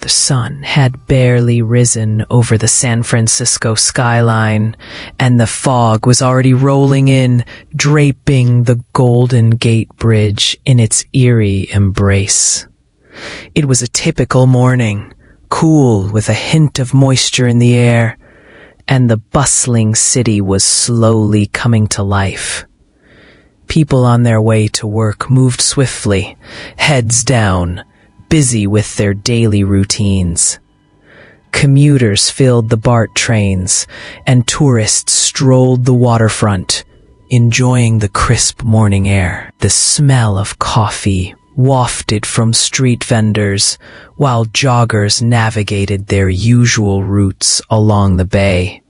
The sun had barely risen over the San Francisco skyline, and the fog was already rolling in, draping the Golden Gate Bridge in its eerie embrace. It was a typical morning, cool with a hint of moisture in the air, and the bustling city was slowly coming to life. People on their way to work moved swiftly, heads down, busy with their daily routines. Commuters filled the BART trains, and tourists strolled the waterfront, enjoying the crisp morning air. The smell of coffee wafted from street vendors, while joggers navigated their usual routes along the bay.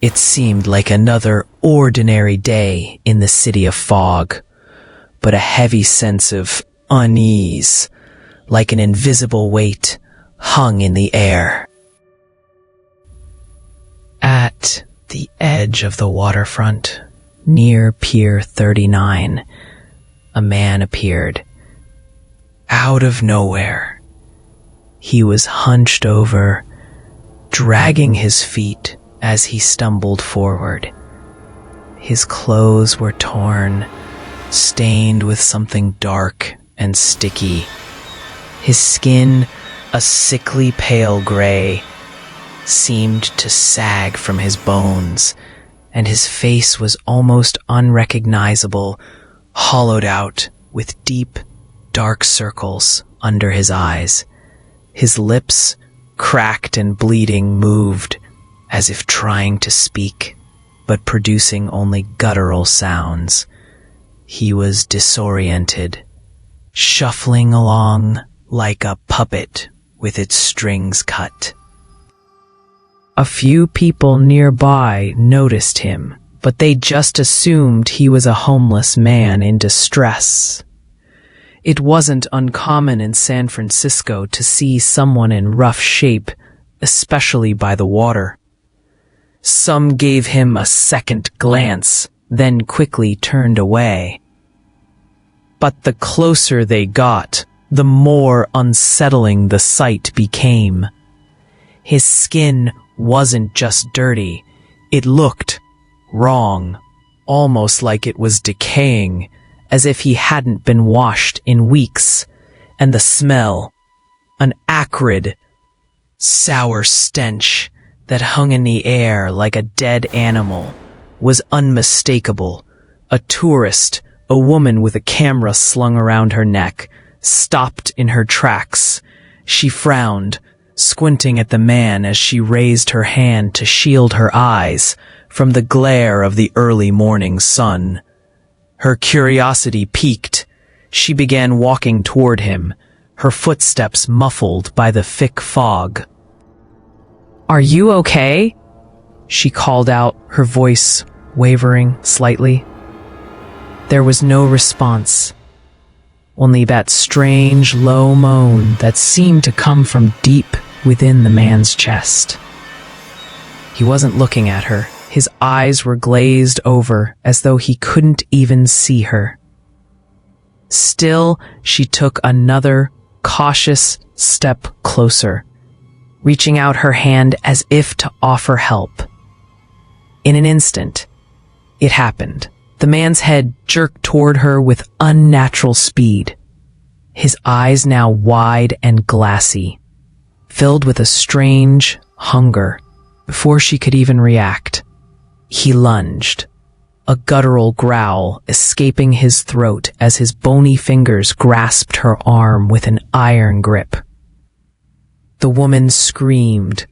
It seemed like another ordinary day in the city of fog, but a heavy sense of unease, like an invisible weight, hung in the air. At the edge of the waterfront, near Pier 39, a man appeared. Out of nowhere, he was hunched over, dragging his feet as he stumbled forward. His clothes were torn, stained with something dark and sticky. His skin, a sickly pale gray, seemed to sag from his bones, and his face was almost unrecognizable, hollowed out with deep, dark circles under his eyes. His lips, cracked and bleeding, moved as if trying to speak, but producing only guttural sounds. He was disoriented, shuffling along like a puppet with its strings cut. A few people nearby noticed him, but they just assumed he was a homeless man in distress. It wasn't uncommon in San Francisco to see someone in rough shape, especially by the water. Some gave him a second glance, then quickly turned away. But the closer they got, the more unsettling the sight became. His skin wasn't just dirty, it looked wrong, almost like it was decaying, as if he hadn't been washed in weeks, and the smell, an acrid, sour stench that hung in the air like a dead animal, was unmistakable. A tourist, a woman with a camera slung around her neck, stopped in her tracks. She frowned, squinting at the man as she raised her hand to shield her eyes from the glare of the early morning sun. Her curiosity piqued. She began walking toward him, her footsteps muffled by the thick fog. "Are you okay?" she called out, her voice wavering slightly. There was no response, only that strange low moan that seemed to come from deep within the man's chest. He wasn't looking at her. His eyes were glazed over as though he couldn't even see her. Still, she took another cautious step closer, reaching out her hand as if to offer help. In an instant, it happened. The man's head jerked toward her with unnatural speed, his eyes now wide and glassy, filled with a strange hunger. Before she could even react, he lunged, a guttural growl escaping his throat as his bony fingers grasped her arm with an iron grip. The woman screamed,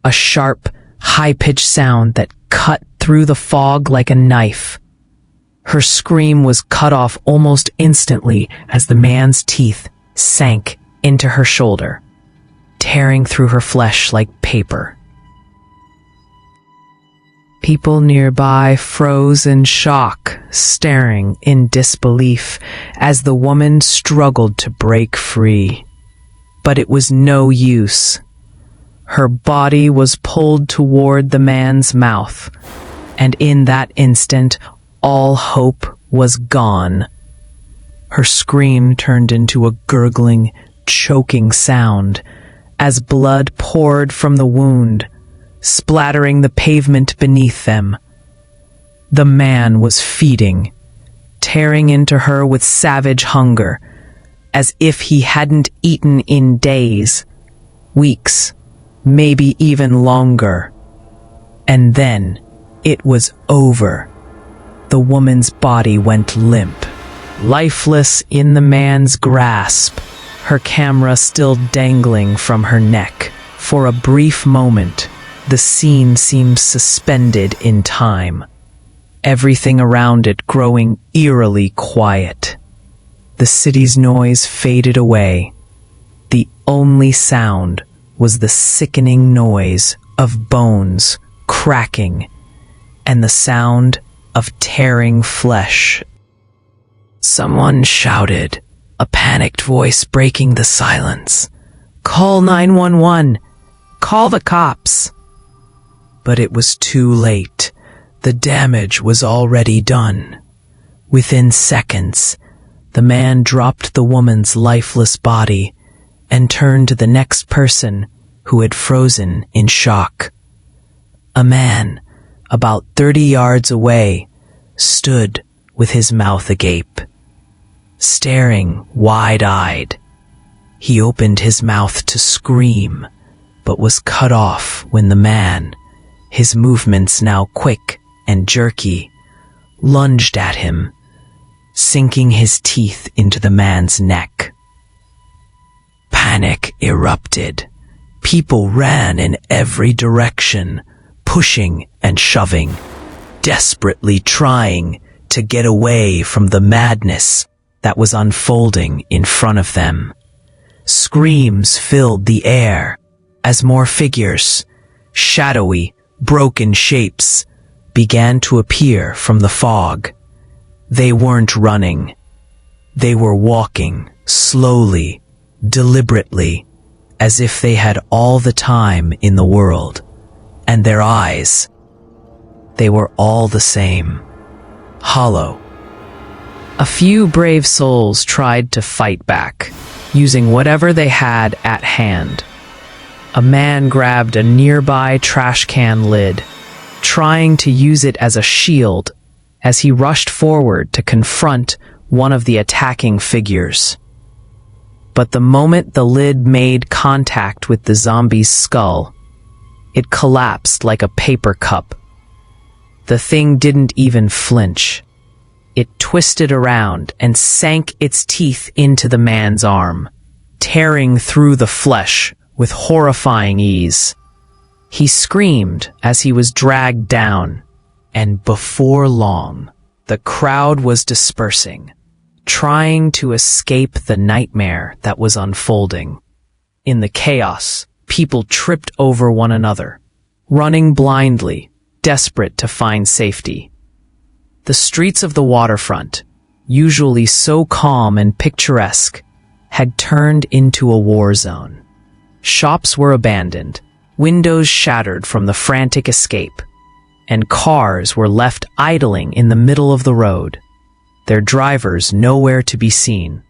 a sharp, high-pitched sound that cut through the fog like a knife. Her scream was cut off almost instantly as the man's teeth sank into her shoulder, tearing through her flesh like paper. People nearby froze in shock, staring in disbelief as the woman struggled to break free. But it was no use. Her body was pulled toward the man's mouth, and in that instant, all hope was gone. Her scream turned into a gurgling, choking sound as blood poured from the wound, splattering the pavement beneath them. The man was feeding, tearing into her with savage hunger, as if he hadn't eaten in days, weeks, maybe even longer. And then it was over. The woman's body went limp, lifeless in the man's grasp, her camera still dangling from her neck. For a brief moment, the scene seemed suspended in time, everything around it growing eerily quiet. The city's noise faded away. The only sound was the sickening noise of bones cracking and the sound of tearing flesh. Someone shouted, a panicked voice breaking the silence. "Call 911! Call the cops!" But it was too late. The damage was already done. Within seconds, the man dropped the woman's lifeless body and turned to the next person who had frozen in shock. A man, about 30 yards away, stood with his mouth agape, staring wide-eyed. He opened his mouth to scream, but was cut off when the man, his movements now quick and jerky, lunged at him, sinking his teeth into the man's neck. Panic erupted. People ran in every direction, pushing and shoving, desperately trying to get away from the madness that was unfolding in front of them. Screams filled the air as more figures, shadowy, broken shapes, began to appear from the fog. They weren't running. They were walking, slowly, deliberately, as if they had all the time in the world. And their eyes, they were all the same, hollow. A few brave souls tried to fight back, using whatever they had at hand. A man grabbed a nearby trash can lid, trying to use it as a shield as he rushed forward to confront one of the attacking figures. But the moment the lid made contact with the zombie's skull, it collapsed like a paper cup. The thing didn't even flinch. It twisted around and sank its teeth into the man's arm, tearing through the flesh with horrifying ease. He screamed as he was dragged down, and before long, the crowd was dispersing, trying to escape the nightmare that was unfolding. In the chaos, people tripped over one another, running blindly, desperate to find safety. The streets of the waterfront, usually so calm and picturesque, had turned into a war zone. Shops were abandoned, windows shattered from the frantic escape, and cars were left idling in the middle of the road, their drivers nowhere to be seen.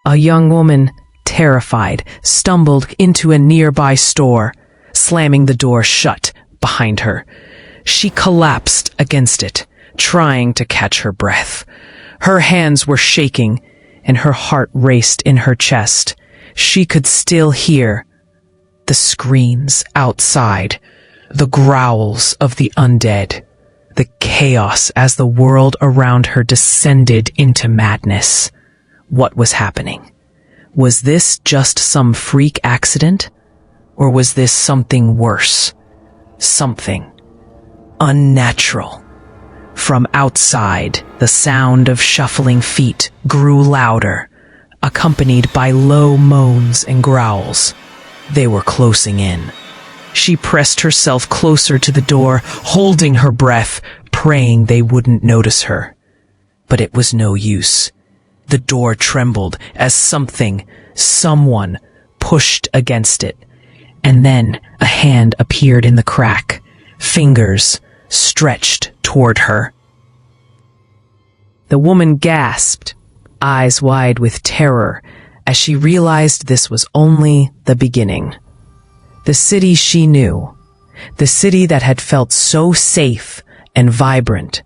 A young woman, terrified, stumbled into a nearby store, slamming the door shut behind her. She collapsed against it, trying to catch her breath. Her hands were shaking, and her heart raced in her chest. She could still hear the screams outside, the growls of the undead, the chaos as the world around her descended into madness. What was happening? Was this just some freak accident? Or was this something worse? Something unnatural. From outside, the sound of shuffling feet grew louder, accompanied by low moans and growls. They were closing in. She pressed herself closer to the door, holding her breath, praying they wouldn't notice her. But it was no use. The door trembled as someone pushed against it. And then a hand appeared in the crack, fingers stretched toward her. The woman gasped, eyes wide with terror, as she realized this was only the beginning. The city she knew, the city that had felt so safe and vibrant,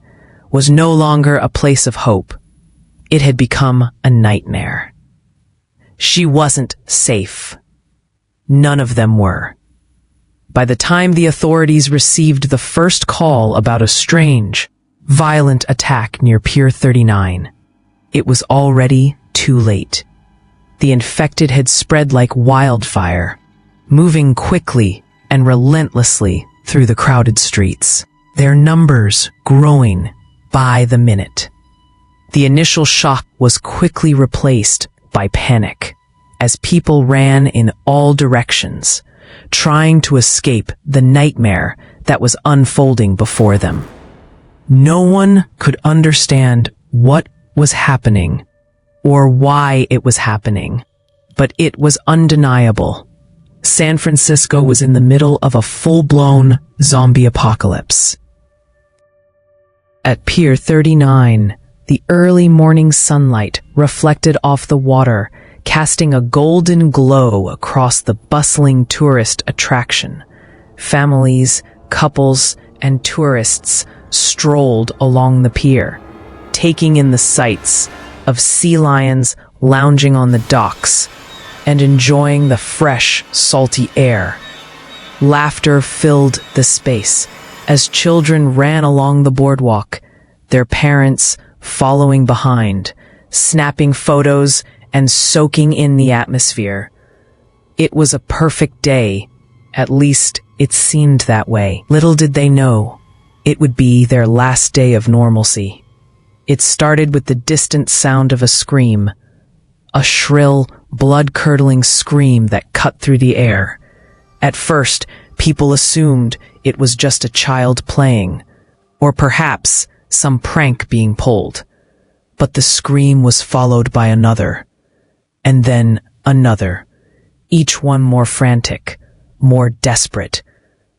was no longer a place of hope. It had become a nightmare. She wasn't safe. None of them were. By the time the authorities received the first call about a strange, violent attack near Pier 39, it was already too late. The infected had spread like wildfire, moving quickly and relentlessly through the crowded streets, their numbers growing by the minute. The initial shock was quickly replaced by panic, as people ran in all directions, trying to escape the nightmare that was unfolding before them. No one could understand what was happening or why it was happening, but it was undeniable. San Francisco was in the middle of a full-blown zombie apocalypse. At Pier 39, the early morning sunlight reflected off the water, casting a golden glow across the bustling tourist attraction. Families, couples, and tourists strolled along the pier, taking in the sights of sea lions lounging on the docks and enjoying the fresh, salty air. Laughter filled the space as children ran along the boardwalk, their parents following behind, snapping photos and soaking in the atmosphere. It was a perfect day. At least it seemed that way. Little did they know, it would be their last day of normalcy. It started with the distant sound of a scream, a shrill, blood-curdling scream that cut through the air. At first, people assumed it was just a child playing, or perhaps some prank being pulled. But the scream was followed by another, and then another, each one more frantic, more desperate.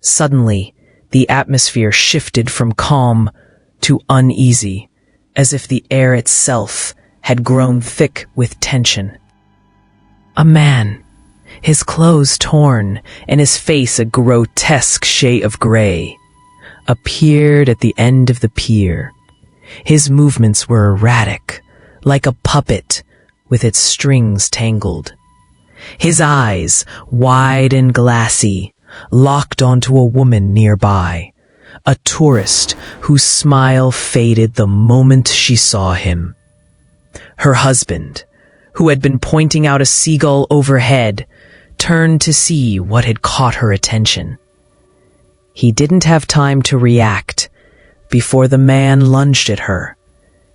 Suddenly, the atmosphere shifted from calm to uneasy, as if the air itself had grown thick with tension. A man, his clothes torn and his face a grotesque shade of gray, appeared at the end of the pier. His movements were erratic, like a puppet with its strings tangled. His eyes, wide and glassy, locked onto a woman nearby, a tourist whose smile faded the moment she saw him. Her husband, who had been pointing out a seagull overhead, turned to see what had caught her attention. He didn't have time to react before the man lunged at her,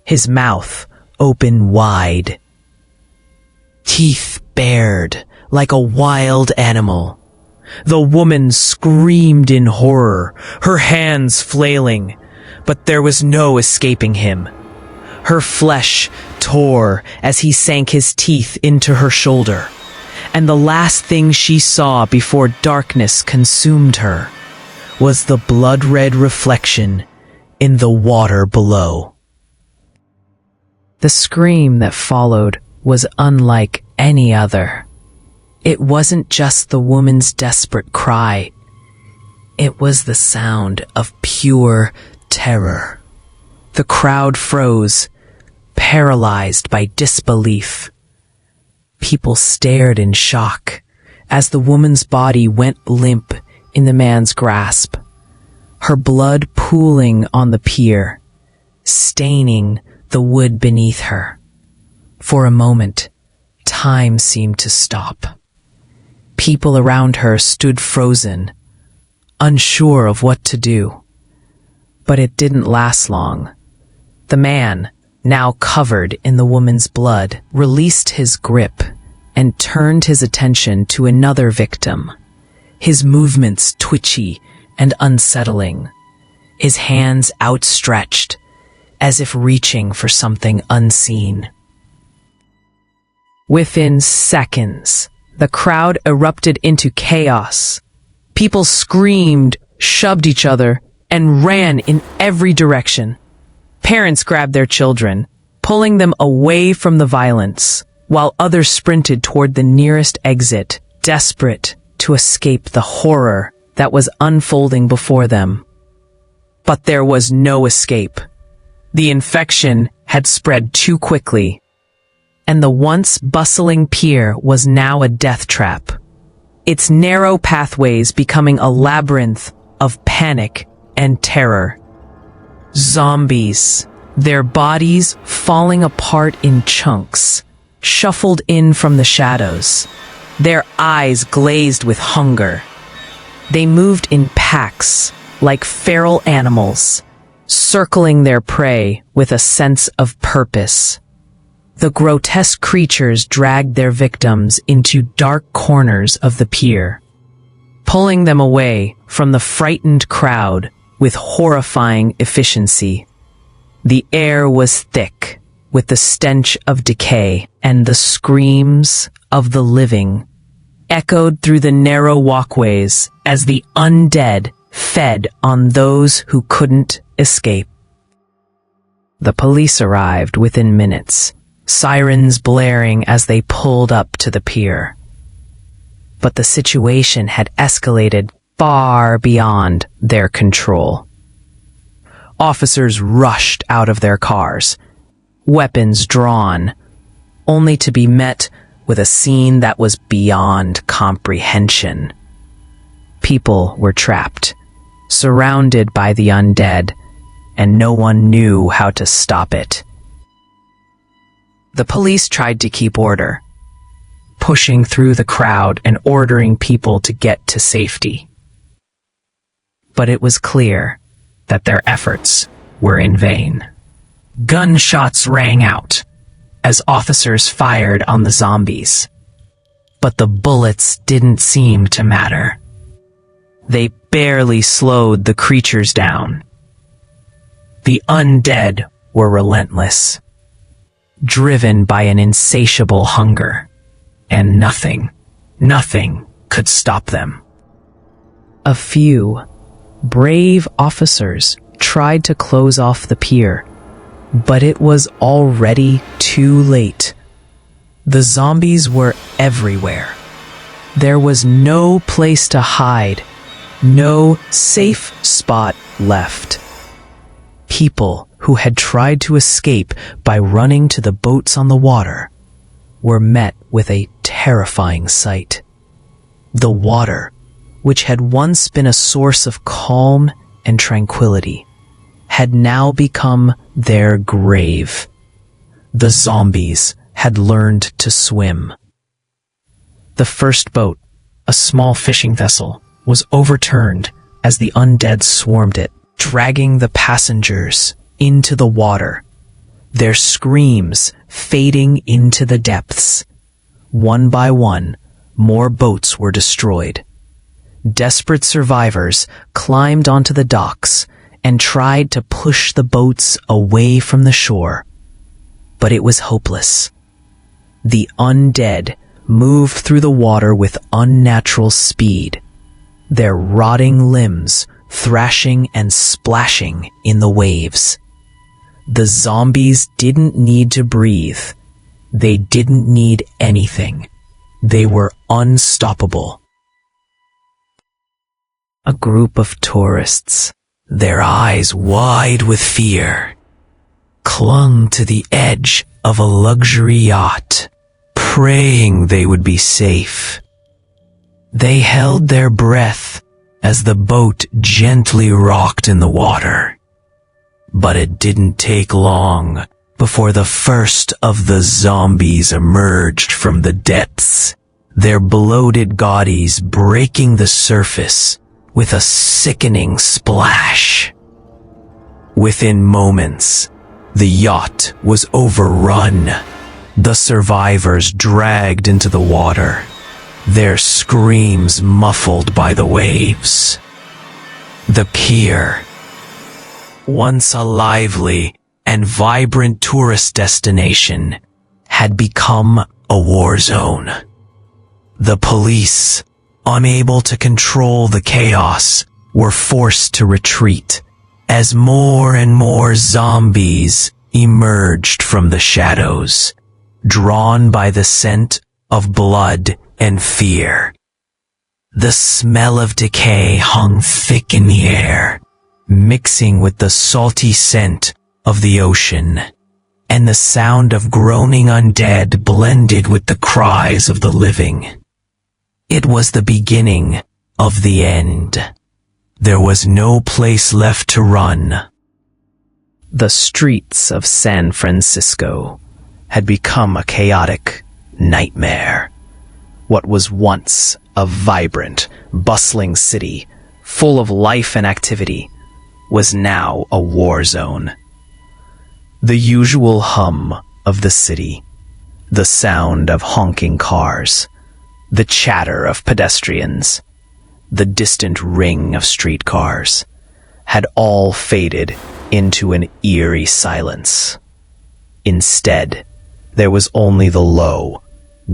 his mouth open wide, teeth bared like a wild animal. The woman screamed in horror, her hands flailing, but there was no escaping him. Her flesh tore as he sank his teeth into her shoulder, and the last thing she saw before darkness consumed her was the blood-red reflection in the water below. The scream that followed was unlike any other. It wasn't just the woman's desperate cry. It was the sound of pure terror. The crowd froze, paralyzed by disbelief. People stared in shock as the woman's body went limp in the man's grasp, her blood pooling on the pier, staining the wood beneath her. For a moment, time seemed to stop. People around her stood frozen, unsure of what to do. But it didn't last long. The man, now covered in the woman's blood, released his grip and turned his attention to another victim, his movements twitchy and unsettling, his hands outstretched, as if reaching for something unseen. Within seconds, the crowd erupted into chaos. People screamed, shoved each other, and ran in every direction. Parents grabbed their children, pulling them away from the violence. while others sprinted toward the nearest exit, desperate to escape the horror that was unfolding before them. But there was no escape. The infection had spread too quickly, and the once bustling pier was now a death trap, its narrow pathways becoming a labyrinth of panic and terror. Zombies, their bodies falling apart in chunks, shuffled in from the shadows, their eyes glazed with hunger. They moved in packs, like feral animals, circling their prey with a sense of purpose. The grotesque creatures dragged their victims into dark corners of the pier, pulling them away from the frightened crowd with horrifying efficiency. The air was thick with the stench of decay, and the screams of the living echoed through the narrow walkways as the undead fed on those who couldn't escape. The police arrived within minutes, sirens blaring as they pulled up to the pier. But the situation had escalated far beyond their control. Officers rushed out of their cars, weapons drawn, only to be met with a scene that was beyond comprehension. People were trapped, surrounded by the undead, and no one knew how to stop it. The police tried to keep order, pushing through the crowd and ordering people to get to safety. But it was clear that their efforts were in vain. Gunshots rang out as officers fired on the zombies. But the bullets didn't seem to matter. They barely slowed the creatures down. The undead were relentless, driven by an insatiable hunger, and nothing could stop them. A few brave officers tried to close off the pier, but it was already too late. The zombies were everywhere. There was no place to hide, no safe spot left. People who had tried to escape by running to the boats on the water were met with a terrifying sight. The water, which had once been a source of calm and tranquility, had now become their grave. The zombies had learned to swim. The first boat, a small fishing vessel, was overturned as the undead swarmed it, dragging the passengers into the water, their screams fading into the depths. One by one, more boats were destroyed. Desperate survivors climbed onto the docks and tried to push the boats away from the shore. But it was hopeless. The undead moved through the water with unnatural speed, their rotting limbs thrashing and splashing in the waves. The zombies didn't need to breathe. They didn't need anything. They were unstoppable. A group of tourists, their eyes wide with fear, clung to the edge of a luxury yacht, praying they would be safe. They held their breath as the boat gently rocked in the water. But it didn't take long before the first of the zombies emerged from the depths, their bloated bodies breaking the surface with a sickening splash. Within moments, the yacht was overrun, the survivors dragged into the water, their screams muffled by the waves. The pier, once a lively and vibrant tourist destination, had become a war zone. The police, unable to control the chaos, were forced to retreat as more and more zombies emerged from the shadows, drawn by the scent of blood and fear. The smell of decay hung thick in the air, mixing with the salty scent of the ocean, and the sound of groaning undead blended with the cries of the living. It was the beginning of the end. There was no place left to run. The streets of San Francisco had become a chaotic nightmare. What was once a vibrant, bustling city full of life and activity was now a war zone. The usual hum of the city, the sound of honking cars, the chatter of pedestrians, the distant ring of streetcars, had all faded into an eerie silence. Instead, there was only the low,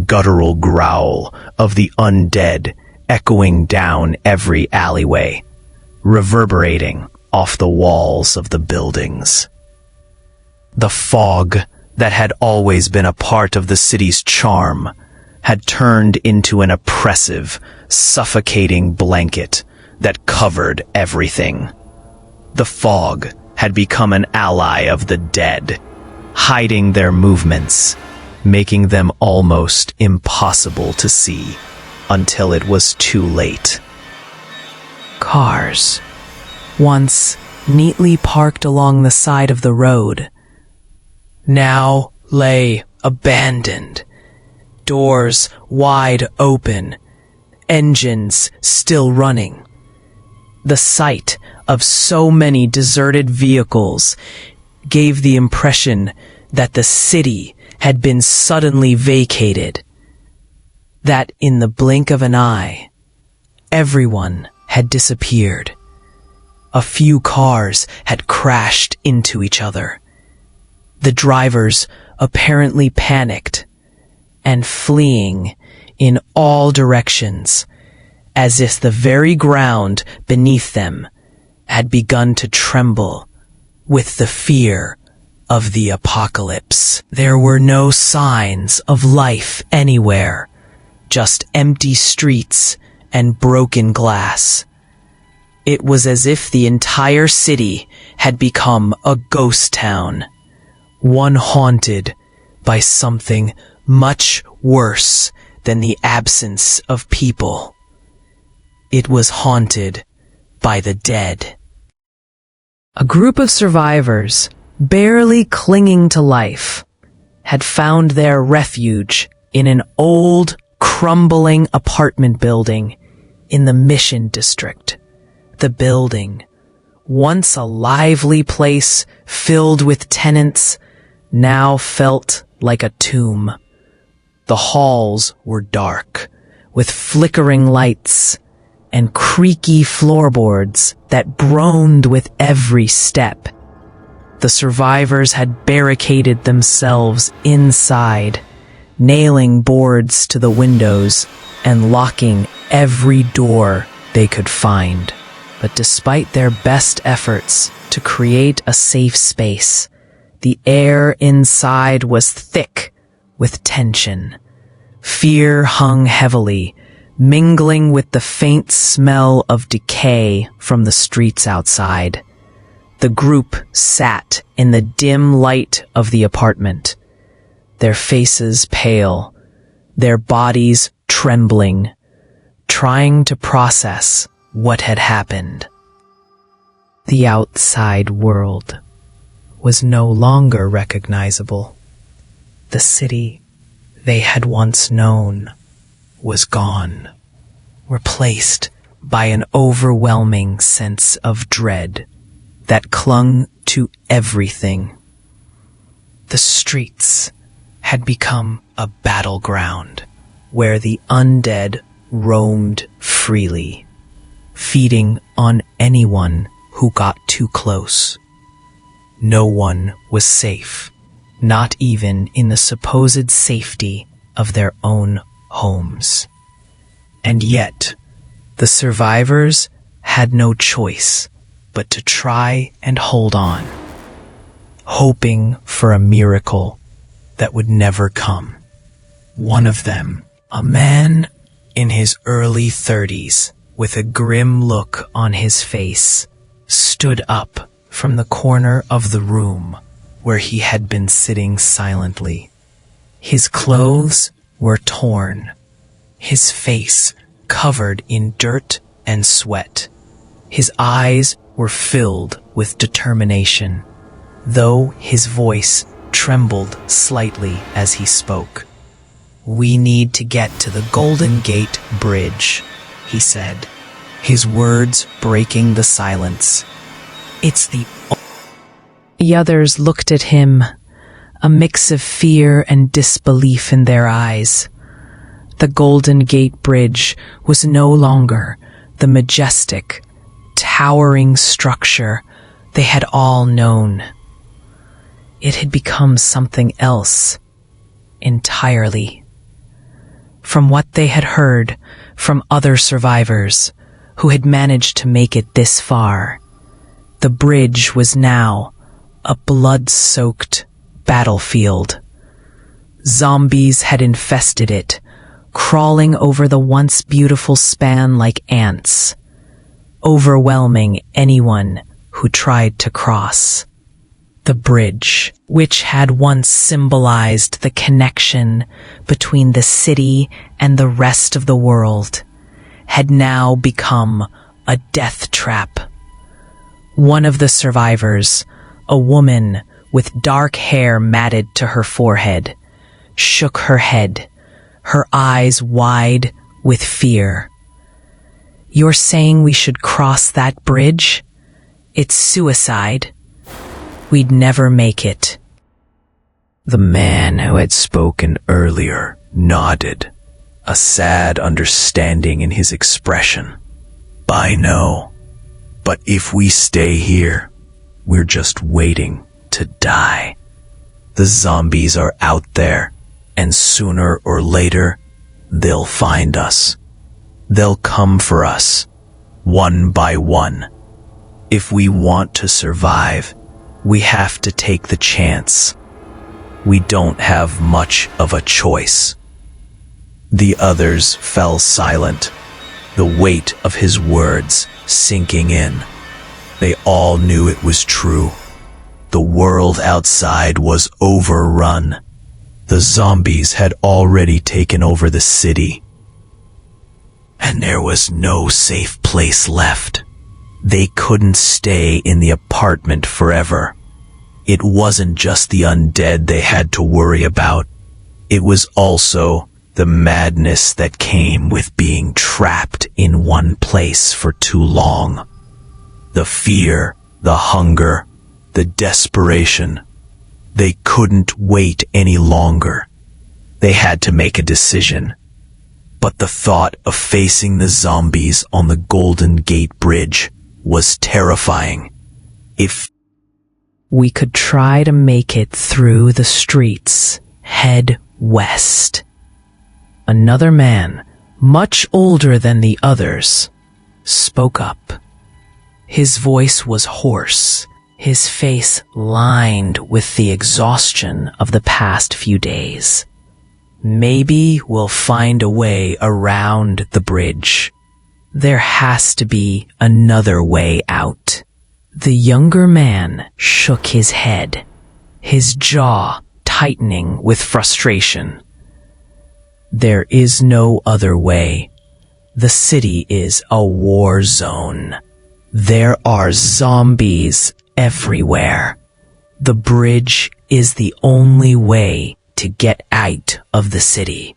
guttural growl of the undead echoing down every alleyway, reverberating off the walls of the buildings. The fog that had always been a part of the city's charm had turned into an oppressive, suffocating blanket that covered everything. The fog had become an ally of the dead, hiding their movements, making them almost impossible to see until it was too late. Cars, once neatly parked along the side of the road, now lay abandoned, doors wide open, engines still running. The sight of so many deserted vehicles gave the impression that the city had been suddenly vacated, that in the blink of an eye, everyone had disappeared. A few cars had crashed into each other. The drivers apparently panicked and fleeing in all directions, as if the very ground beneath them had begun to tremble with the fear of the apocalypse. There were no signs of life anywhere, just empty streets and broken glass. It was as if the entire city had become a ghost town, one haunted by something much worse than the absence of people. It was haunted by the dead. A group of survivors, barely clinging to life, had found their refuge in an old, crumbling apartment building in the Mission District. The building, once a lively place filled with tenants, now felt like a tomb. The halls were dark, with flickering lights and creaky floorboards that groaned with every step. The survivors had barricaded themselves inside, nailing boards to the windows and locking every door they could find. But despite their best efforts to create a safe space, the air inside was thick with tension. Fear hung heavily, mingling with the faint smell of decay from the streets outside. The group sat in the dim light of the apartment, their faces pale, their bodies trembling, trying to process what had happened. The outside world was no longer recognizable. The city they had once known was gone, replaced by an overwhelming sense of dread that clung to everything. The streets had become a battleground where the undead roamed freely, feeding on anyone who got too close. No one was safe, not even in the supposed safety of their own homes. And yet, the survivors had no choice but to try and hold on, hoping for a miracle, that would never come. One of them, a man in his early 30s, with a grim look on his face, stood up from the corner of the room where he had been sitting silently. His clothes were torn, his face covered in dirt and sweat. His eyes were filled with determination, though his voice trembled slightly as he spoke. "We need to get to the Golden Gate Bridge," he said, his words breaking the silence. The others looked at him, a mix of fear and disbelief in their eyes. The Golden Gate Bridge was no longer the majestic, towering structure they had all known. It had become something else entirely. From what they had heard from other survivors who had managed to make it this far, the bridge was now a blood-soaked battlefield. Zombies had infested it, crawling over the once beautiful span like ants, overwhelming anyone who tried to cross. The bridge, which had once symbolized the connection between the city and the rest of the world, had now become a death trap. One of the survivors, a woman with dark hair matted to her forehead, shook her head, her eyes wide with fear. "You're saying we should cross that bridge? It's suicide. We'd never make it." The man who had spoken earlier nodded, a sad understanding in his expression. "I know, but if we stay here, we're just waiting to die. The zombies are out there, and sooner or later, they'll find us. They'll come for us, one by one. If we want to survive, we have to take the chance. We don't have much of a choice." The others fell silent, the weight of his words sinking in. They all knew it was true. The world outside was overrun. The zombies had already taken over the city, and there was no safe place left. They couldn't stay in the apartment forever. It wasn't just the undead they had to worry about. It was also the madness that came with being trapped in one place for too long. The fear, the hunger, the desperation. They couldn't wait any longer. They had to make a decision. But the thought of facing the zombies on the Golden Gate Bridge was terrifying. If we could try to make it through the streets, head west. Another man, much older than the others, spoke up. His voice was hoarse, his face lined with the exhaustion of the past few days. "Maybe we'll find a way around the bridge. There has to be another way out." The younger man shook his head, his jaw tightening with frustration. "There is no other way. The city is a war zone. There are zombies everywhere. The bridge is the only way to get out of the city.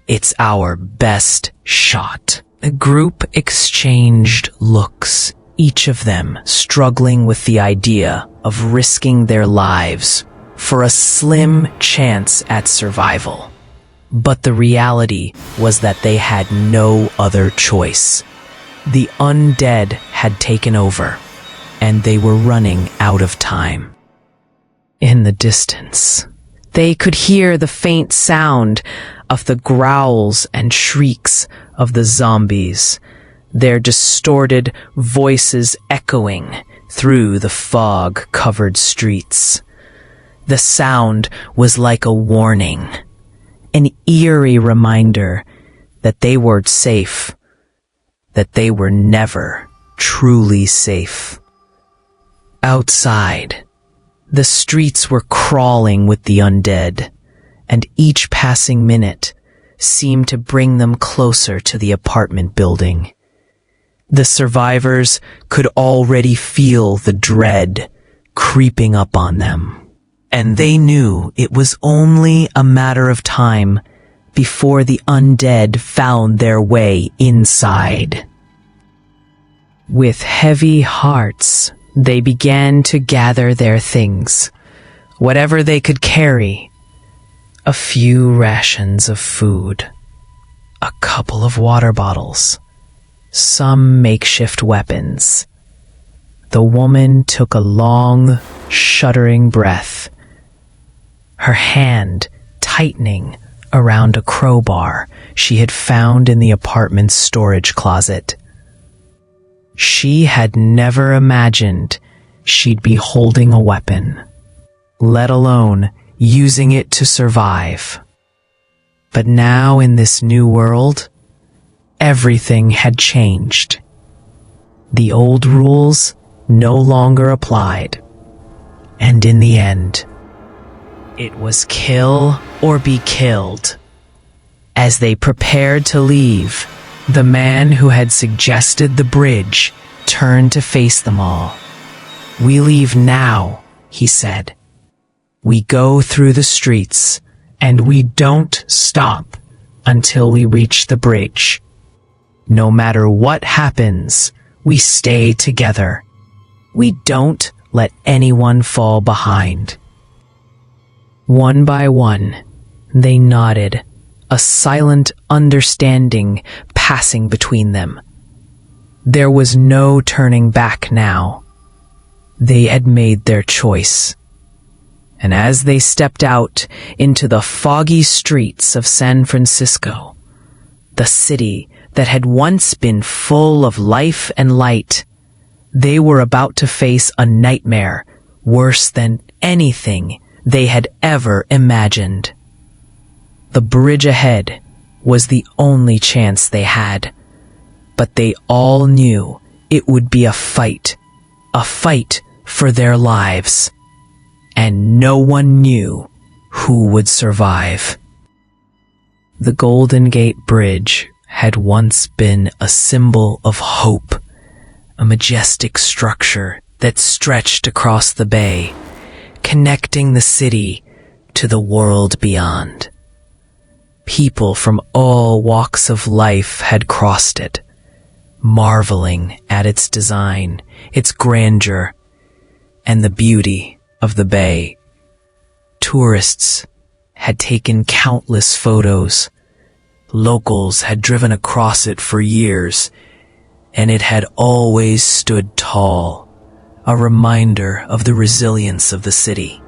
It's our best shot." The group exchanged looks, each of them struggling with the idea of risking their lives for a slim chance at survival. But the reality was that they had no other choice. The undead had taken over, and they were running out of time. In the distance, they could hear the faint sound of the growls and shrieks of the zombies, their distorted voices echoing through the fog-covered streets. The sound was like a warning, an eerie reminder that they weren't safe, that they were never truly safe. Outside, the streets were crawling with the undead, and each passing minute seemed to bring them closer to the apartment building. The survivors could already feel the dread creeping up on them, and they knew it was only a matter of time before the undead found their way inside. With heavy hearts, they began to gather their things, whatever they could carry. A few rations of food, a couple of water bottles, some makeshift weapons. The woman took a long, shuddering breath, her hand tightening around a crowbar she had found in the apartment's storage closet. She had never imagined she'd be holding a weapon, let alone using it to survive. But now in this new world, everything had changed. The old rules no longer applied, and in the end, it was kill or be killed. As they prepared to leave, the man who had suggested the bridge turned to face them all. "We leave now," he said. "We go through the streets, and we don't stop until we reach the bridge. No matter what happens, we stay together. We don't let anyone fall behind." One by one, they nodded, a silent understanding passing between them. There was no turning back now. They had made their choice. And as they stepped out into the foggy streets of San Francisco, the city that had once been full of life and light, they were about to face a nightmare worse than anything they had ever imagined. The bridge ahead was the only chance they had, but they all knew it would be a fight for their lives, and no one knew who would survive. The Golden Gate Bridge had once been a symbol of hope, a majestic structure that stretched across the bay, connecting the city to the world beyond. People from all walks of life had crossed it, marveling at its design, its grandeur, and the beauty of the bay. Tourists had taken countless photos. Locals had driven across it for years, and it had always stood tall, a reminder of the resilience of the city.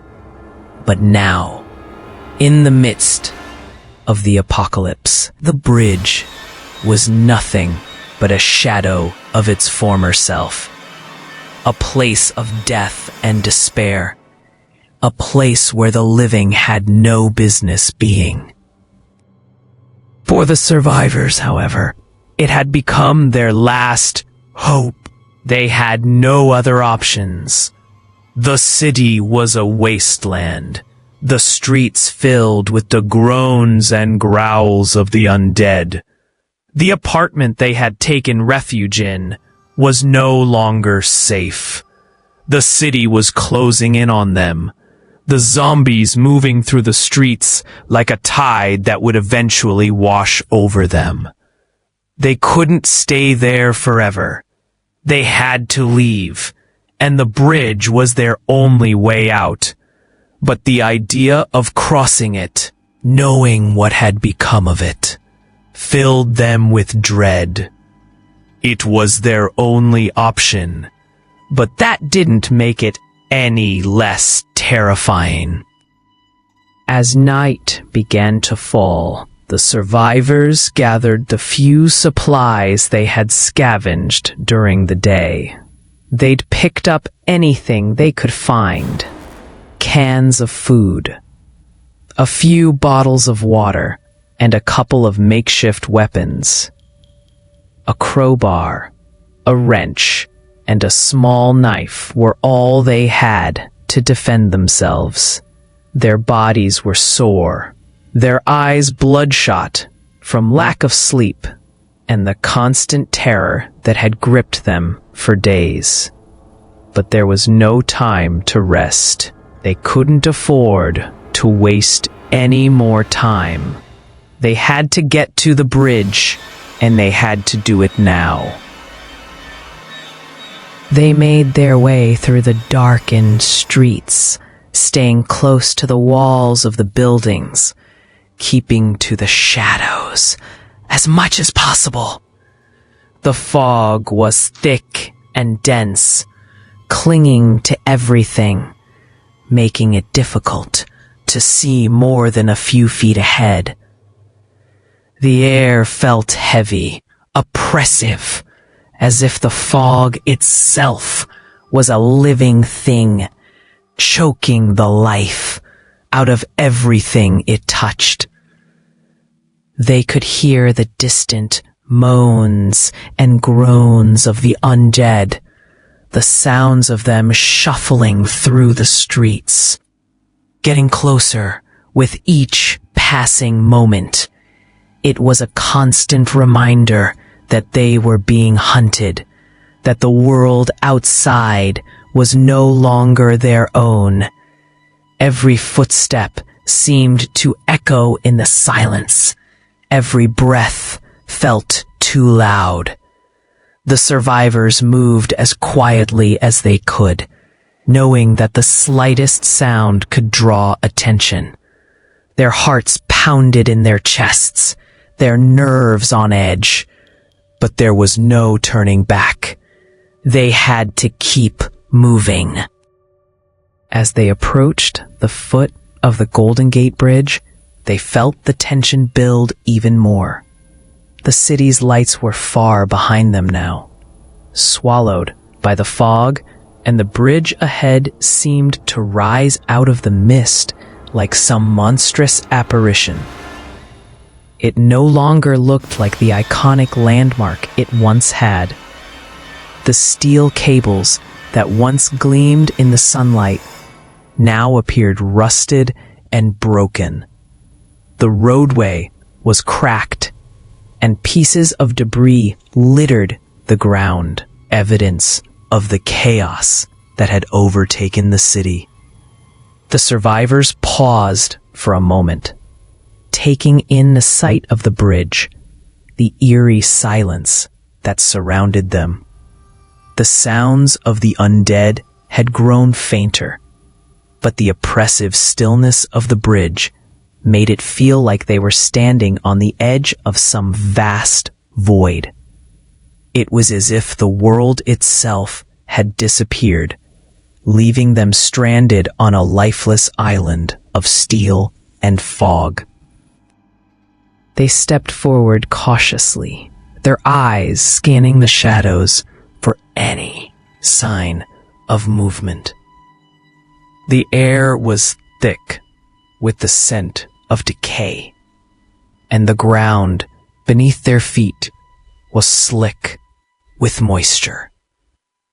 But now, in the midst of the apocalypse, the bridge was nothing but a shadow of its former self. A place of death and despair. A place where the living had no business being. For the survivors, however, it had become their last hope. They had no other options. The city was a wasteland, the streets filled with the groans and growls of the undead. The apartment they had taken refuge in was no longer safe. The city was closing in on them, the zombies moving through the streets like a tide that would eventually wash over them. They couldn't stay there forever. They had to leave, and the bridge was their only way out. But the idea of crossing it, knowing what had become of it, filled them with dread. It was their only option, but that didn't make it any less terrifying. As night began to fall, the survivors gathered the few supplies they had scavenged during the day. They'd picked up anything they could find. cans of food, a few bottles of water, and a couple of makeshift weapons. A crowbar, a wrench, and a small knife were all they had to defend themselves. Their bodies were sore, their eyes bloodshot from lack of sleep and the constant terror that had gripped them for days. But there was no time to rest. They couldn't afford to waste any more time. They had to get to the bridge, and they had to do it now. They made their way through the darkened streets, staying close to the walls of the buildings, keeping to the shadows as much as possible. The fog was thick and dense, clinging to everything, making it difficult to see more than a few feet ahead. The air felt heavy, oppressive, as if the fog itself was a living thing, choking the life out of everything it touched. They could hear the distant moans and groans of the undead, the sounds of them shuffling through the streets, getting closer with each passing moment. It was a constant reminder that they were being hunted, that the world outside was no longer their own. Every footstep seemed to echo in the silence. Every breath felt too loud. The survivors moved as quietly as they could, knowing that the slightest sound could draw attention. Their hearts pounded in their chests, their nerves on edge. But there was no turning back. They had to keep moving. As they approached the foot of the Golden Gate Bridge, they felt the tension build even more. The city's lights were far behind them now, swallowed by the fog, and the bridge ahead seemed to rise out of the mist like some monstrous apparition. It no longer looked like the iconic landmark it once had. The steel cables that once gleamed in the sunlight now appeared rusted and broken. The roadway was cracked, and pieces of debris littered the ground, evidence of the chaos that had overtaken the city. The survivors paused for a moment, taking in the sight of the bridge, the eerie silence that surrounded them. The sounds of the undead had grown fainter, but the oppressive stillness of the bridge made it feel like they were standing on the edge of some vast void. It was as if the world itself had disappeared, leaving them stranded on a lifeless island of steel and fog. They stepped forward cautiously, their eyes scanning the shadows for any sign of movement. The air was thick with the scent of decay, and the ground beneath their feet was slick with moisture.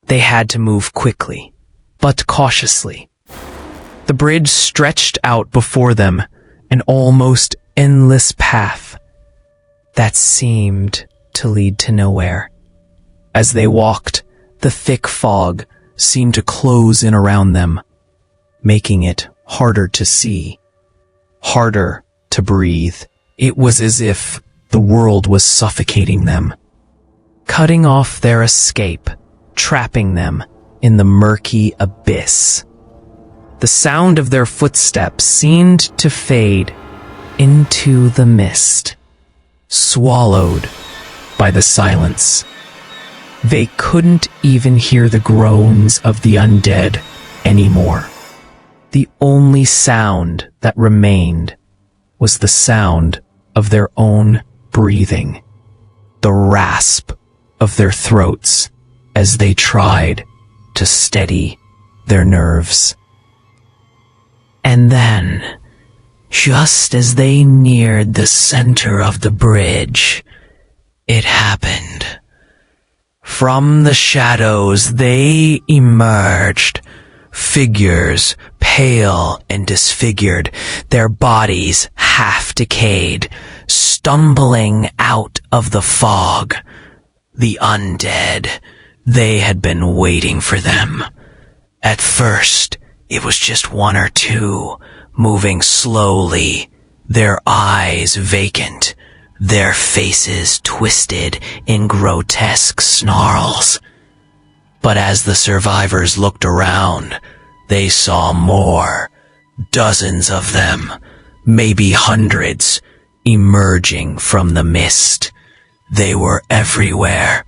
They had to move quickly, but cautiously. The bridge stretched out before them, an almost endless path that seemed to lead to nowhere. As they walked, the thick fog seemed to close in around them, making it harder to see, harder to breathe. It was as if the world was suffocating them, cutting off their escape, trapping them in the murky abyss. The sound of their footsteps seemed to fade into the mist, swallowed by the silence. They couldn't even hear the groans of the undead anymore. The only sound that remained was the sound of their own breathing, the rasp of their throats as they tried to steady their nerves. And then, just as they neared the center of the bridge, it happened. From the shadows they emerged, figures pale and disfigured, their bodies half decayed, stumbling out of the fog. The undead. They had been waiting for them. At first, it was just one or two, moving slowly, their eyes vacant, their faces twisted in grotesque snarls. But as the survivors looked around, they saw more, dozens of them, maybe hundreds, emerging from the mist. They were everywhere.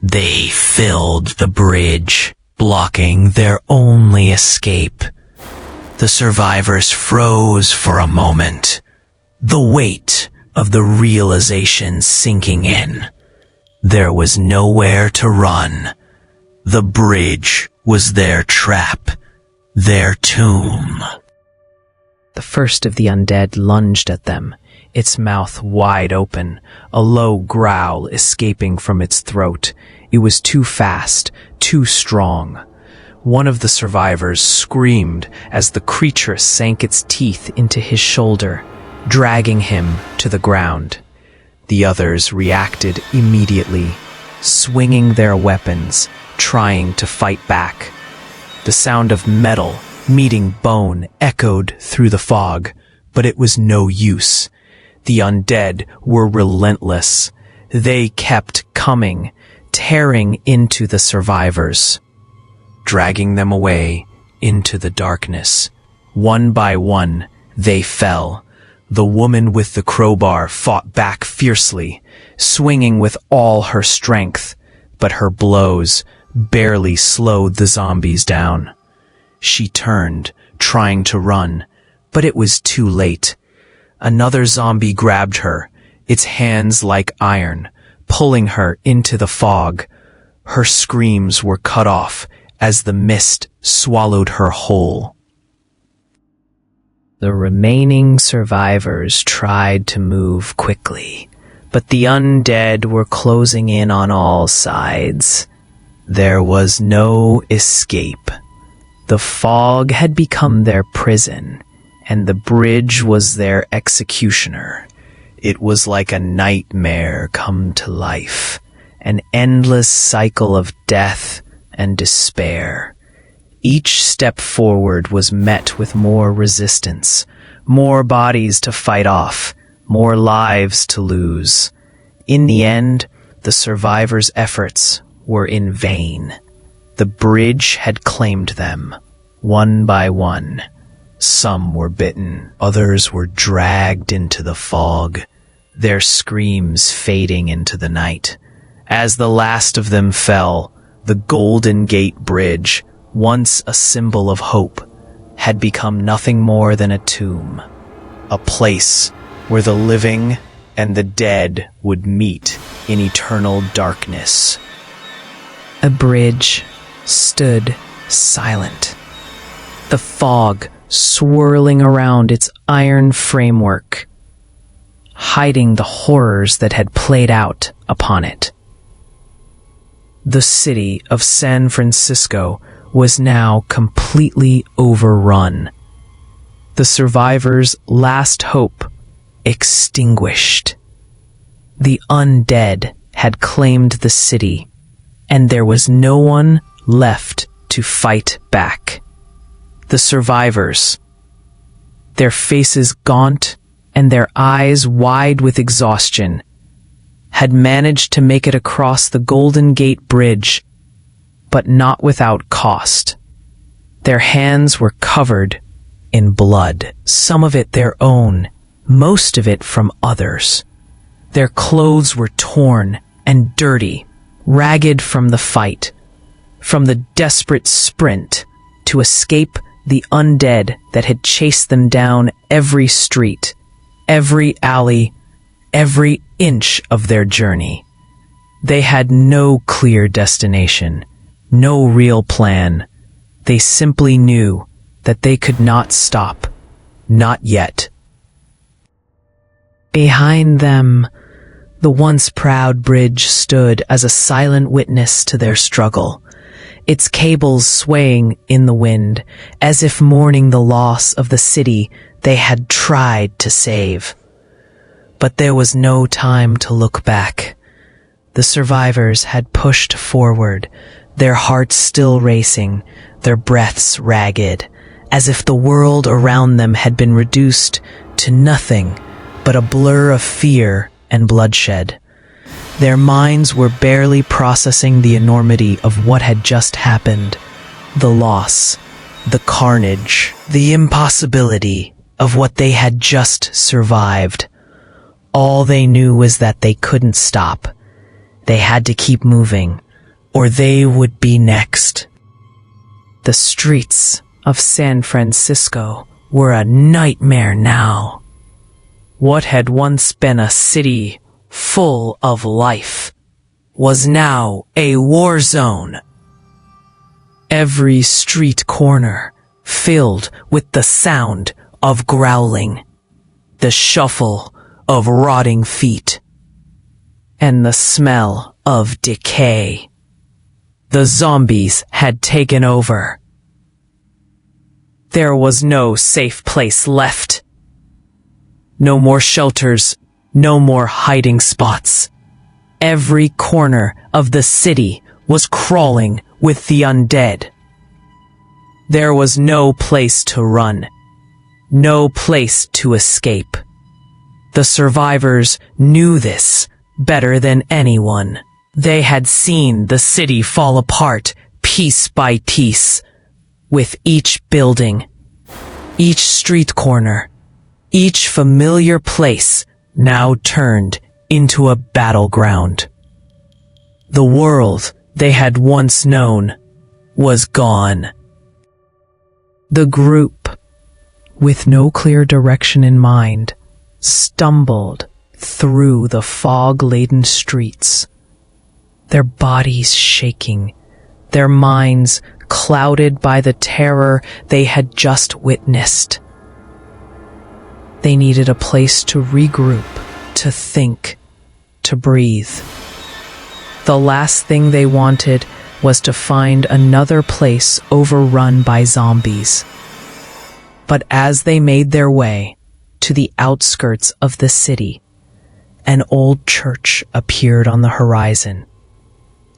They filled the bridge, blocking their only escape. The survivors froze for a moment, the weight of the realization sinking in. There was nowhere to run. The bridge was their trap, their tomb. The first of the undead lunged at them, its mouth wide open, a low growl escaping from its throat. It was too fast, too strong. One of the survivors screamed as the creature sank its teeth into his shoulder, dragging him to the ground. The others reacted immediately, swinging their weapons, trying to fight back. The sound of metal meeting bone echoed through the fog, but it was no use. The undead were relentless. They kept coming, tearing into the survivors, dragging them away into the darkness. One by one, they fell. The woman with the crowbar fought back fiercely, swinging with all her strength, but her blows barely slowed the zombies down. She turned, trying to run, but it was too late. Another zombie grabbed her, its hands like iron, pulling her into the fog. Her screams were cut off as the mist swallowed her whole. The remaining survivors tried to move quickly, but the undead were closing in on all sides. There was no escape. The fog had become their prison, and the bridge was their executioner. It was like a nightmare come to life, an endless cycle of death and despair. Each step forward was met with more resistance, more bodies to fight off, more lives to lose. In the end, the survivors' efforts were in vain. The bridge had claimed them, one by one. Some were bitten, others were dragged into the fog, their screams fading into the night. As the last of them fell, the Golden Gate Bridge, once a symbol of hope, had become nothing more than a tomb, a place where the living and the dead would meet in eternal darkness. A bridge stood silent, the fog swirling around its iron framework, hiding the horrors that had played out upon it. The city of San Francisco was now completely overrun. The survivors' last hope extinguished. The undead had claimed the city, and there was no one left to fight back. The survivors, their faces gaunt and their eyes wide with exhaustion, had managed to make it across the Golden Gate Bridge, but not without cost. Their hands were covered in blood, some of it their own, most of it from others. Their clothes were torn and dirty, ragged from the fight, from the desperate sprint to escape the undead that had chased them down every street, every alley, every inch of their journey. They had no clear destination, no real plan. They simply knew that they could not stop not yet. Behind them, the once proud bridge stood as a silent witness to their struggle, its cables swaying in the wind, as if mourning the loss of the city they had tried to save. But there was no time to look back. The survivors had pushed forward, their hearts still racing, their breaths ragged, as if the world around them had been reduced to nothing but a blur of fear and bloodshed. Their minds were barely processing the enormity of what had just happened, the loss, the carnage, the impossibility of what they had just survived. All they knew was that they couldn't stop. They had to keep moving, or they would be next. The streets of San Francisco were a nightmare now. What had once been a city full of life was now a war zone. Every street corner filled with the sound of growling, the shuffle of rotting feet, and the smell of decay. The zombies had taken over. There was no safe place left. No more shelters, no more hiding spots. Every corner of the city was crawling with the undead. There was no place to run, no place to escape. The survivors knew this better than anyone. They had seen the city fall apart piece by piece, with each building, each street corner, each familiar place now turned into a battleground. The world they had once known was gone. The group, with no clear direction in mind, stumbled through the fog-laden streets, their bodies shaking, their minds clouded by the terror they had just witnessed. They needed a place to regroup, to think, to breathe. The last thing they wanted was to find another place overrun by zombies. But as they made their way to the outskirts of the city, an old church appeared on the horizon.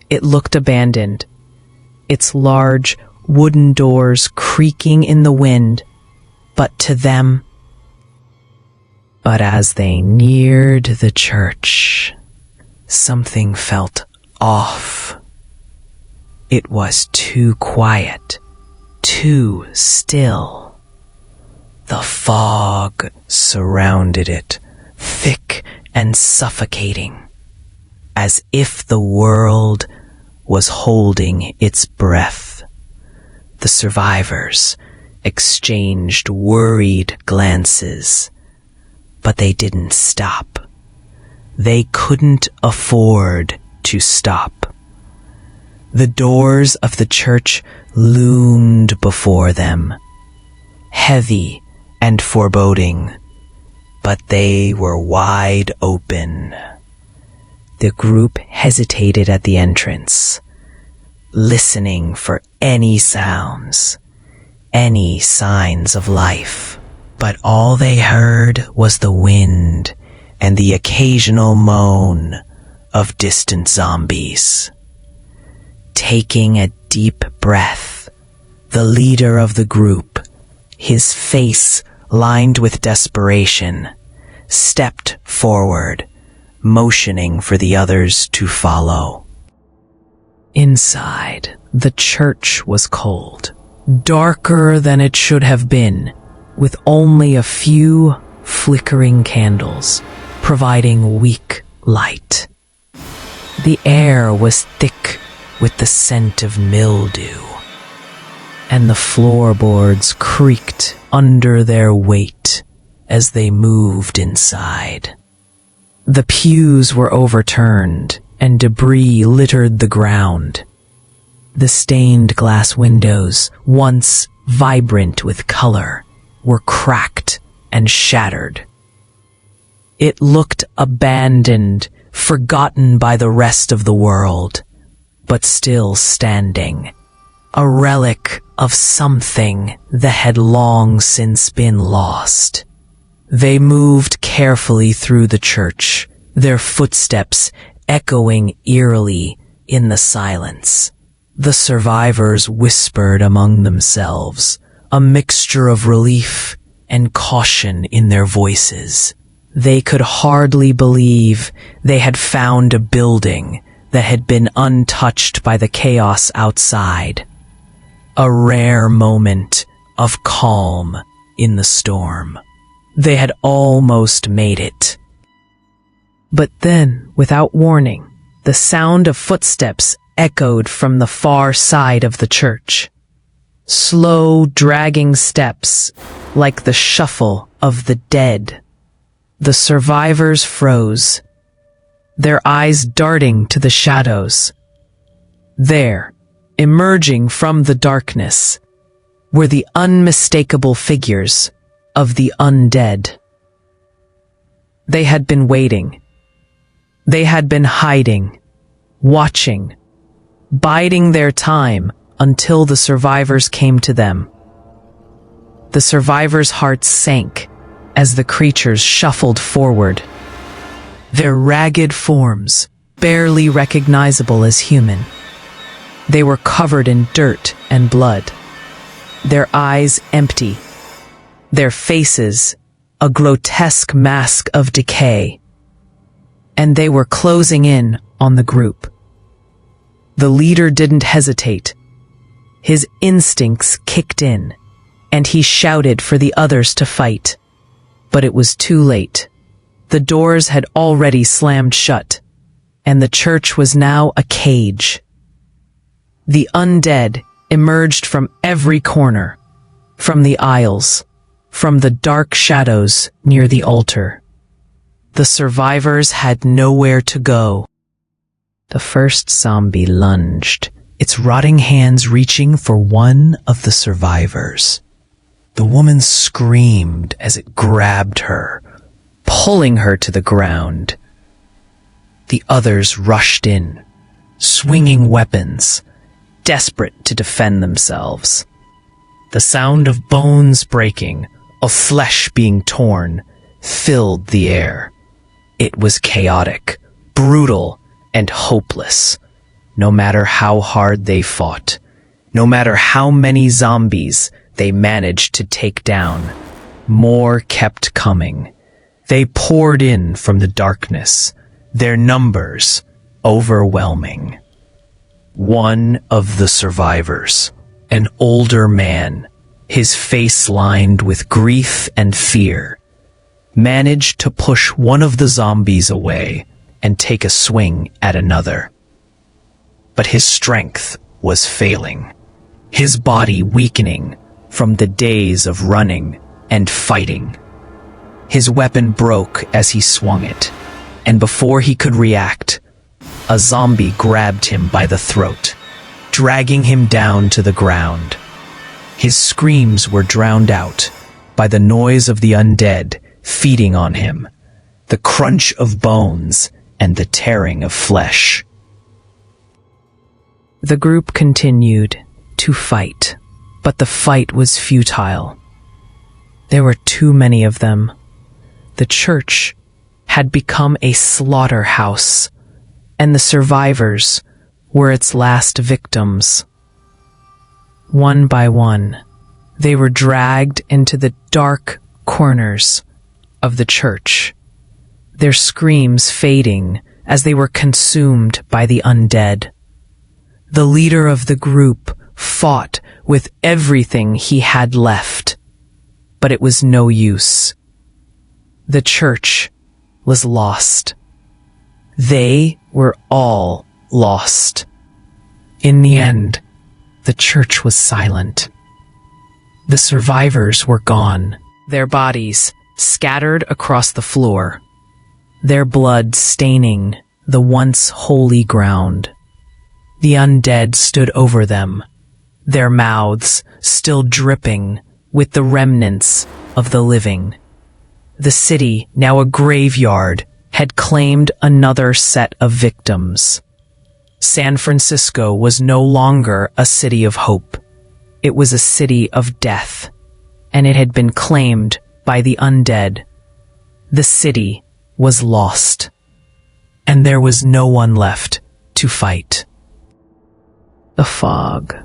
It looked abandoned, its large wooden doors creaking in the wind, but as they neared the church, something felt off. It was too quiet, too still. The fog surrounded it, thick and suffocating, as if the world was holding its breath. The survivors exchanged worried glances, but they didn't stop. They couldn't afford to stop. The doors of the church loomed before them, heavy and foreboding, but they were wide open. The group hesitated at the entrance, listening for any sounds, any signs of life. But all they heard was the wind and the occasional moan of distant zombies. Taking a deep breath, the leader of the group, his face lined with desperation, stepped forward, motioning for the others to follow. Inside, the church was cold, darker than it should have been, with only a few flickering candles providing weak light. The air was thick with the scent of mildew, and the floorboards creaked under their weight as they moved inside. The pews were overturned, and debris littered the ground. The stained glass windows, once vibrant with color, were cracked and shattered. It looked abandoned, forgotten by the rest of the world, but still standing, a relic of something that had long since been lost. They moved carefully through the church, their footsteps echoing eerily in the silence. The survivors whispered among themselves, a mixture of relief and caution in their voices. They could hardly believe they had found a building that had been untouched by the chaos outside. A rare moment of calm in the storm. They had almost made it. But then, without warning, the sound of footsteps echoed from the far side of the church. Slow, dragging steps, like the shuffle of the dead. The survivors froze, their eyes darting to the shadows. There, emerging from the darkness, were the unmistakable figures of the undead. They had been waiting. They had been hiding, watching, biding their time until the survivors came to them. The survivors' hearts sank as the creatures shuffled forward, their ragged forms barely recognizable as human. They were covered in dirt and blood, their eyes empty, their faces a grotesque mask of decay, and they were closing in on the group. The leader didn't hesitate. His instincts kicked in, and he shouted for the others to fight. But it was too late. The doors had already slammed shut, and the church was now a cage. The undead emerged from every corner, from the aisles, from the dark shadows near the altar. The survivors had nowhere to go. The first zombie lunged, its rotting hands reaching for one of the survivors. The woman screamed as it grabbed her, pulling her to the ground. The others rushed in, swinging weapons, desperate to defend themselves. The sound of bones breaking, of flesh being torn, filled the air. It was chaotic, brutal, and hopeless. No matter how hard they fought, no matter how many zombies they managed to take down, more kept coming. They poured in from the darkness, their numbers overwhelming. One of the survivors, an older man, his face lined with grief and fear, managed to push one of the zombies away and take a swing at another. But his strength was failing, his body weakening from the days of running and fighting. His weapon broke as he swung it, and before he could react, a zombie grabbed him by the throat, dragging him down to the ground. His screams were drowned out by the noise of the undead feeding on him, the crunch of bones and the tearing of flesh. The group continued to fight, but the fight was futile. There were too many of them. The church had become a slaughterhouse, and the survivors were its last victims. One by one, they were dragged into the dark corners of the church, their screams fading as they were consumed by the undead. The leader of the group fought with everything he had left, but it was no use. The church was lost. They were all lost. In the end, the church was silent. The survivors were gone, their bodies scattered across the floor, their blood staining the once holy ground. The undead stood over them, their mouths still dripping with the remnants of the living. The city, now a graveyard, had claimed another set of victims. San Francisco was no longer a city of hope. It was a city of death, and it had been claimed by the undead. The city was lost, and there was no one left to fight. The fog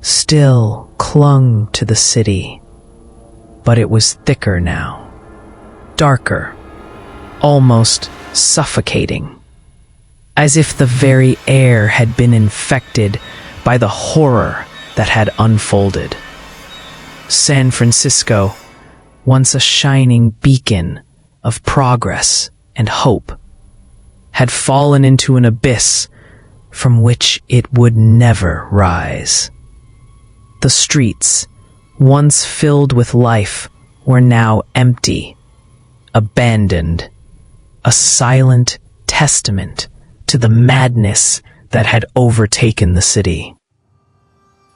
still clung to the city, but it was thicker now, darker, almost suffocating, as if the very air had been infected by the horror that had unfolded. San Francisco, once a shining beacon of progress and hope, had fallen into an abyss from which it would never rise. The streets, once filled with life, were now empty, abandoned, a silent testament to the madness that had overtaken the city.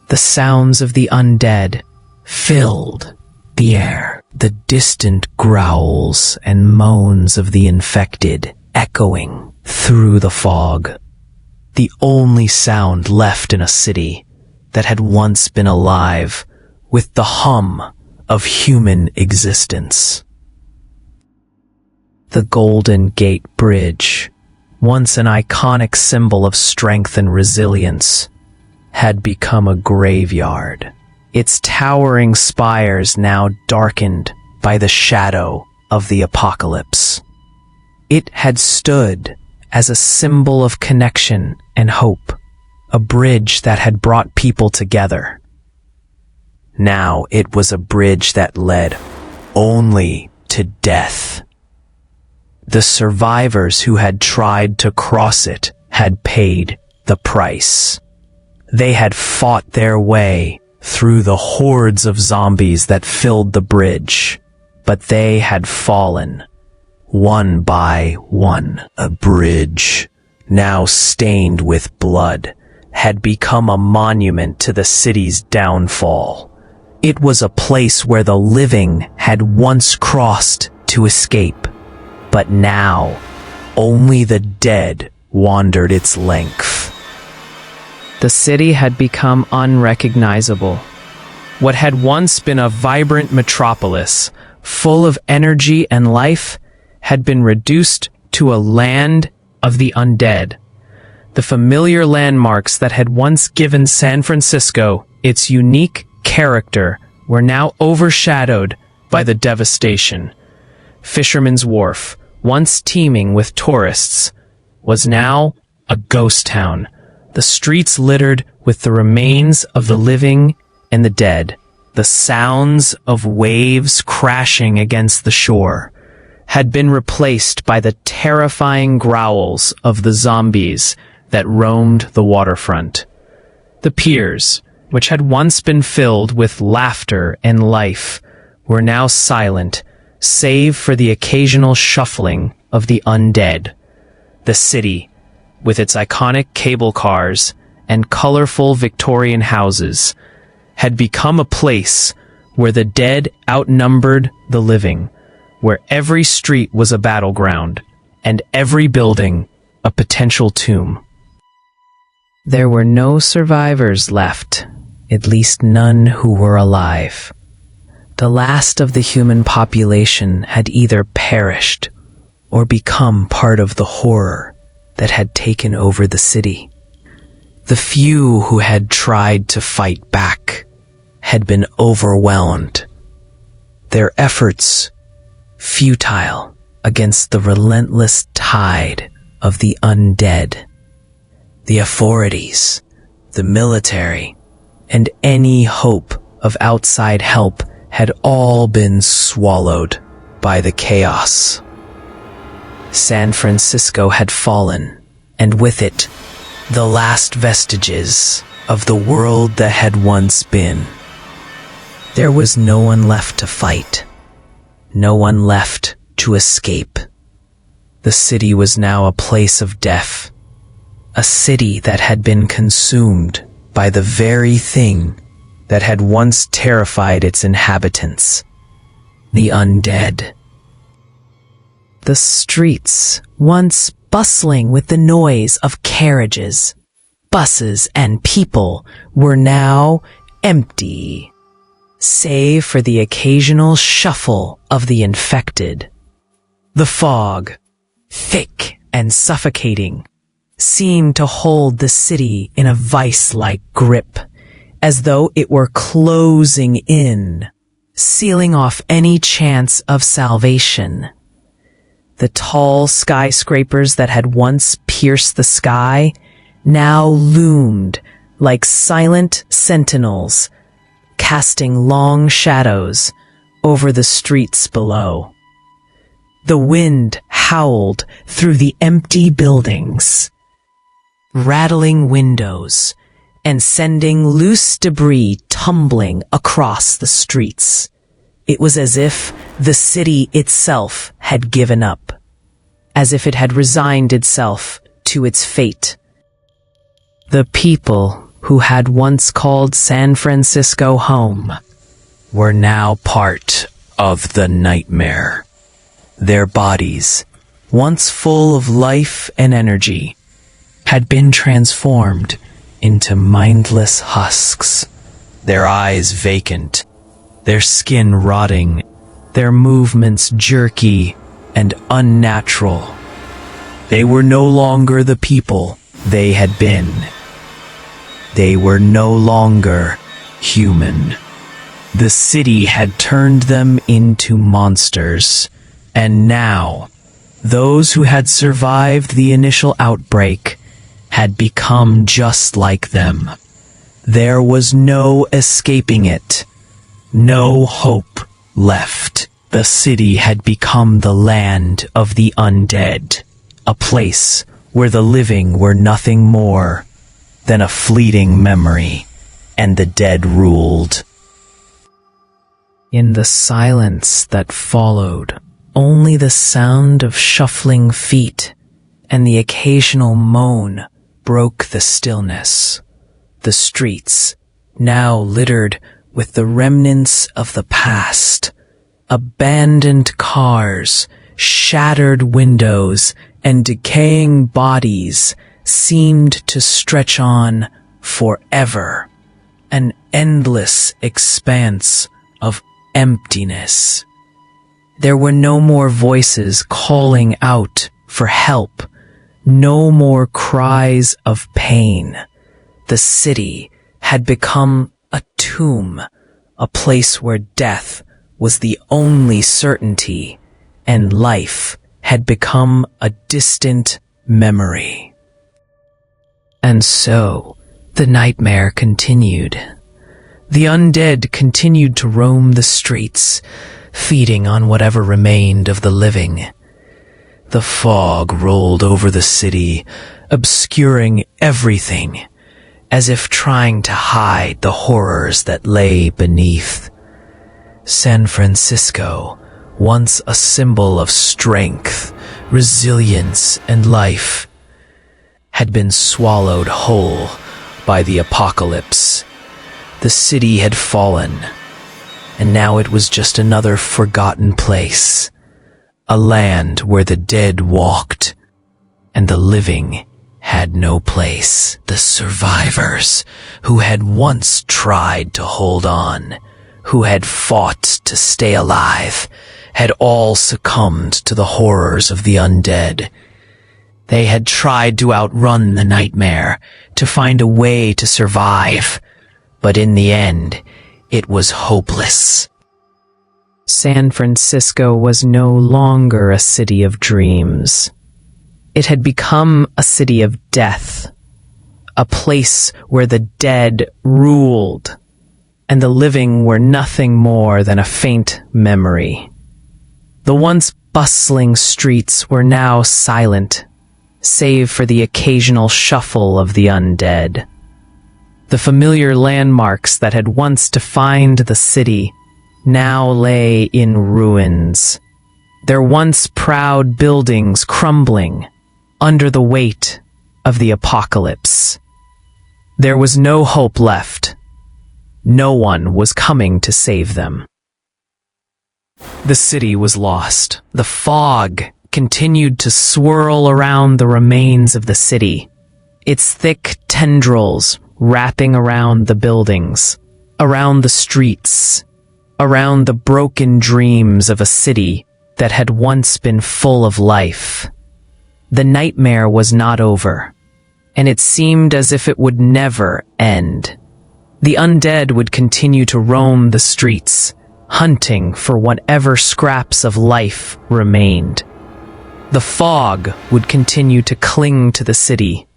The sounds of the undead filled the air, the distant growls and moans of the infected echoing through the fog. The only sound left in a city that had once been alive with the hum of human existence. The Golden Gate Bridge, once an iconic symbol of strength and resilience, had become a graveyard, its towering spires now darkened by the shadow of the apocalypse. It had stood as a symbol of connection and hope, a bridge that had brought people together. Now it was a bridge that led only to death. The survivors who had tried to cross it had paid the price. They had fought their way through the hordes of zombies that filled the bridge, but they had fallen, one by one. A bridge, now stained with blood, had become a monument to the city's downfall. It was a place where the living had once crossed to escape, but now only the dead wandered its length. The city had become unrecognizable. What had once been a vibrant metropolis, full of energy and life, had been reduced to a land of the undead. The familiar landmarks that had once given San Francisco its unique character were now overshadowed by the devastation. Fisherman's Wharf, once teeming with tourists, was now a ghost town, the streets littered with the remains of the living and the dead. The sounds of waves crashing against the shore had been replaced by the terrifying growls of the zombies that roamed the waterfront. The piers, which had once been filled with laughter and life, were now silent, save for the occasional shuffling of the undead. The city, with its iconic cable cars and colorful Victorian houses, had become a place where the dead outnumbered the living, where every street was a battleground and every building a potential tomb. There were no survivors left, at least none who were alive. The last of the human population had either perished or become part of the horror that had taken over the city. The few who had tried to fight back had been overwhelmed, their efforts futile against the relentless tide of the undead. The authorities, the military, and any hope of outside help had all been swallowed by the chaos. San Francisco had fallen, and with it, the last vestiges of the world that had once been. There was no one left to fight, no one left to escape. The city was now a place of death, a city that had been consumed by the very thing that had once terrified its inhabitants, the undead. The streets, once bustling with the noise of carriages, buses, and people, were now empty, save for the occasional shuffle of the infected. The fog, thick and suffocating, seemed to hold the city in a vice-like grip, as though it were closing in, sealing off any chance of salvation. The tall skyscrapers that had once pierced the sky now loomed like silent sentinels, casting long shadows over the streets below. The wind howled through the empty buildings, rattling windows and sending loose debris tumbling across the streets. It was as if the city itself had given up, as if it had resigned itself to its fate. The people who had once called San Francisco home were now part of the nightmare. Their bodies, once full of life and energy, had been transformed into mindless husks, their eyes vacant, their skin rotting, their movements jerky and unnatural. They were no longer the people they had been. They were no longer human. The city had turned them into monsters, and now, those who had survived the initial outbreak had become just like them. There was no escaping it. No hope left. The city had become the land of the undead, a place where the living were nothing more than a fleeting memory, and the dead ruled. In the silence that followed, only the sound of shuffling feet and the occasional moan broke the stillness. The streets, now littered with the remnants of the past, abandoned cars, shattered windows, and decaying bodies, seemed to stretch on forever, an endless expanse of emptiness. There were no more voices calling out for help, no more cries of pain. The city had become a tomb, a place where death was the only certainty, and life had become a distant memory. And so, the nightmare continued. The undead continued to roam the streets, feeding on whatever remained of the living. The fog rolled over the city, obscuring everything, as if trying to hide the horrors that lay beneath. San Francisco, once a symbol of strength, resilience, and life, had been swallowed whole by the apocalypse. The city had fallen, and now it was just another forgotten place, a land where the dead walked, and the living had no place. The survivors, who had once tried to hold on, who had fought to stay alive, had all succumbed to the horrors of the undead. They had tried to outrun the nightmare, to find a way to survive, but in the end, it was hopeless. San Francisco was no longer a city of dreams. It had become a city of death, a place where the dead ruled, and the living were nothing more than a faint memory. The once bustling streets were now silent, save for the occasional shuffle of the undead. The familiar landmarks that had once defined the city now lay in ruins, their once proud buildings crumbling under the weight of the apocalypse. There was no hope left. No one was coming to save them. The city was lost. The fog continued to swirl around the remains of the city, its thick tendrils wrapping around the buildings, around the streets, around the broken dreams of a city that had once been full of life. The nightmare was not over, and it seemed as if it would never end. The undead would continue to roam the streets, hunting for whatever scraps of life remained. The fog would continue to cling to the city,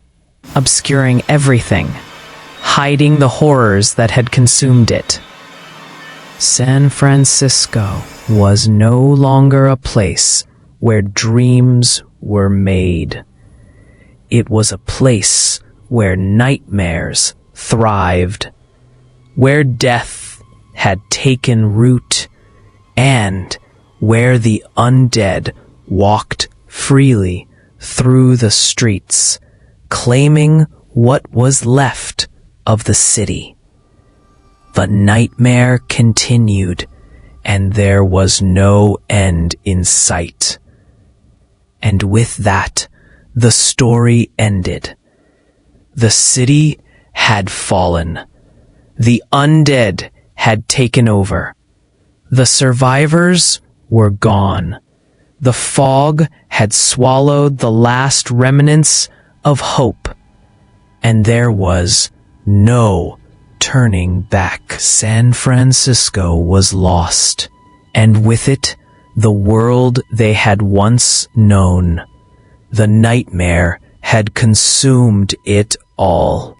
obscuring everything, hiding the horrors that had consumed it. San Francisco was no longer a place where dreams were made. It was a place where nightmares thrived, where death had taken root, and where the undead walked freely through the streets, claiming what was left of the city. The nightmare continued, and there was no end in sight. And with that, the story ended. The city had fallen. The undead had taken over. The survivors were gone. The fog had swallowed the last remnants of hope, and there was no turning back. San Francisco was lost, and with it, the world they had once known. The nightmare had consumed it all.